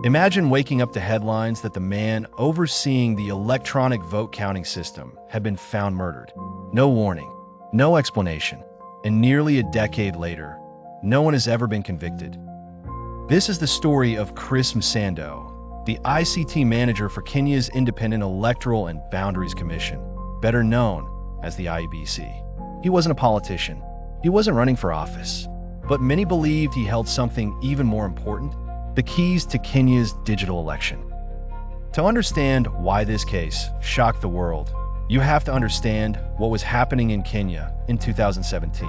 Imagine waking up to headlines that the man overseeing the electronic vote counting system had been found murdered. No warning, no explanation, and nearly a decade later, no one has ever been convicted. This is the story of Chris Msando, the ICT manager for Kenya's Independent Electoral and Boundaries Commission, better known as the IEBC. He wasn't a politician. He wasn't running for office. But many believed he held something even more important: the keys to Kenya's digital election. To understand why this case shocked the world, you have to understand what was happening in Kenya in 2017.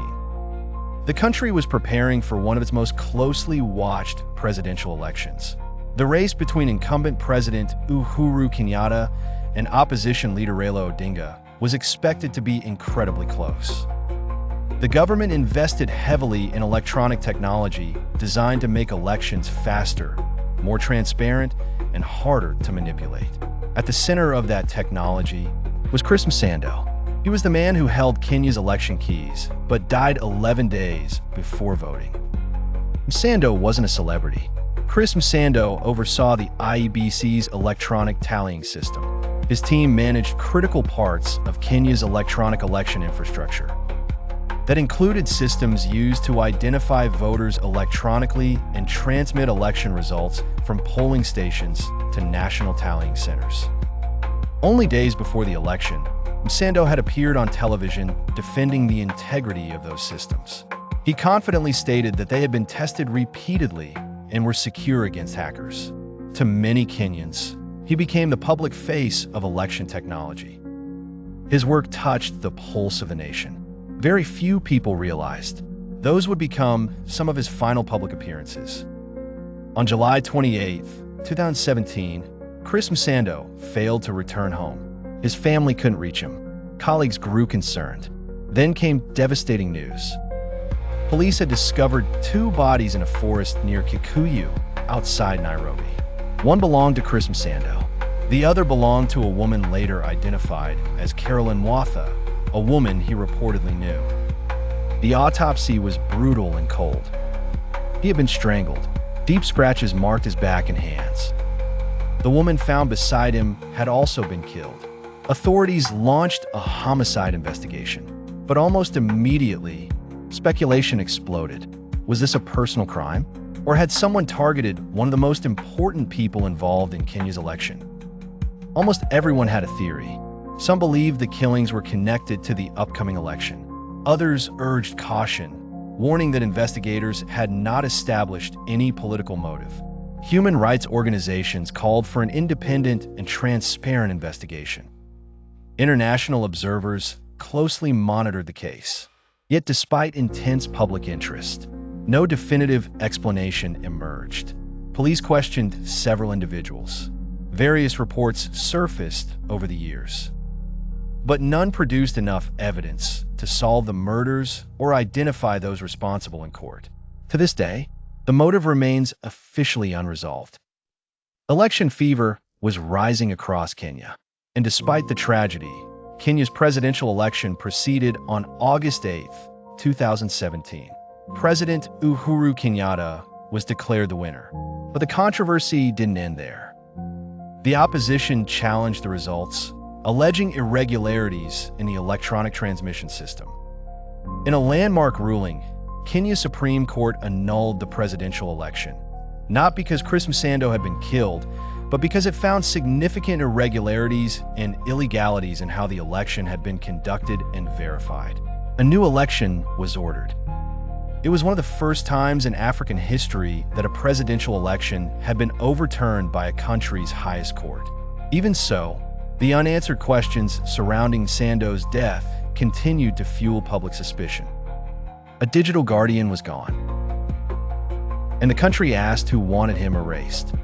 The country was preparing for one of its most closely watched presidential elections. The race between incumbent President Uhuru Kenyatta and opposition leader Raila Odinga was expected to be incredibly close. The government invested heavily in electronic technology designed to make elections faster, more transparent, and harder to manipulate. At the center of that technology was Chris Msando. He was the man who held Kenya's election keys, but died 11 days before voting. Msando wasn't a celebrity. Chris Msando oversaw the IEBC's electronic tallying system. His team managed critical parts of Kenya's electronic election infrastructure. That included systems used to identify voters electronically and transmit election results from polling stations to national tallying centers. Only days before the election, Msando had appeared on television defending the integrity of those systems. He confidently stated that they had been tested repeatedly and were secure against hackers. To many Kenyans, he became the public face of election technology. His work touched the pulse of the nation. Very few people realized those would become some of his final public appearances. On July 28, 2017, Chris Msando failed to return home. His family couldn't reach him. Colleagues grew concerned. Then came devastating news. Police had discovered 2 bodies in a forest near Kikuyu, outside Nairobi. One belonged to Chris Msando. The other belonged to a woman later identified as Carolyn Watha, a woman he reportedly knew. The autopsy was brutal and cold. He had been strangled. Deep scratches marked his back and hands. The woman found beside him had also been killed. Authorities launched a homicide investigation, but almost immediately, speculation exploded. Was this a personal crime? Or had someone targeted one of the most important people involved in Kenya's election? Almost everyone had a theory. Some believed the killings were connected to the upcoming election. Others urged caution, warning that investigators had not established any political motive. Human rights organizations called for an independent and transparent investigation. International observers closely monitored the case. Yet despite intense public interest, no definitive explanation emerged. Police questioned several individuals. Various reports surfaced over the years, but none produced enough evidence to solve the murders or identify those responsible in court. To this day, the motive remains officially unresolved. Election fever was rising across Kenya, and despite the tragedy, Kenya's presidential election proceeded on August 8, 2017. President Uhuru Kenyatta was declared the winner, but the controversy didn't end there. The opposition challenged the results, alleging irregularities in the electronic transmission system. In a landmark ruling, Kenya's Supreme Court annulled the presidential election, not because Chris Msando had been killed, but because it found significant irregularities and illegalities in how the election had been conducted and verified. A new election was ordered. It was one of the first times in African history that a presidential election had been overturned by a country's highest court. Even so, the unanswered questions surrounding Msando's death continued to fuel public suspicion. A digital guardian was gone, and the country asked who wanted him erased.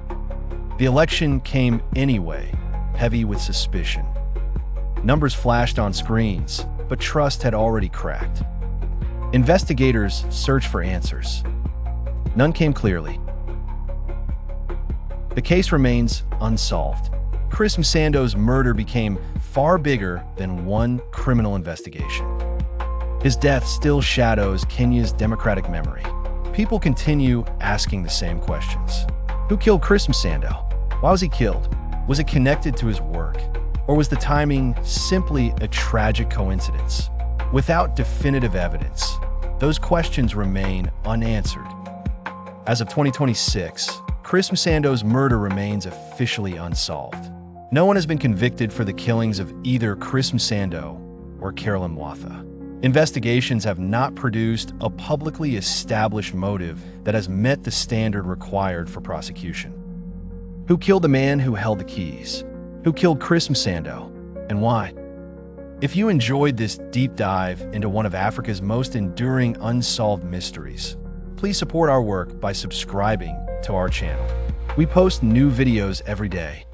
The election came anyway, heavy with suspicion. Numbers flashed on screens, but trust had already cracked. Investigators searched for answers. None came clearly. The case remains unsolved. Chris Msando's murder became far bigger than one criminal investigation. His death still shadows Kenya's democratic memory. People continue asking the same questions. Who killed Chris Msando? Why was he killed? Was it connected to his work? Or was the timing simply a tragic coincidence? Without definitive evidence, those questions remain unanswered. As of 2026, Chris Msando's murder remains officially unsolved. No one has been convicted for the killings of either Chris Msando or Carolyn Watha. Investigations have not produced a publicly established motive that has met the standard required for prosecution. Who killed the man who held the keys? Who killed Chris Msando, and why? If you enjoyed this deep dive into one of Africa's most enduring unsolved mysteries, please support our work by subscribing to our channel. We post new videos every day,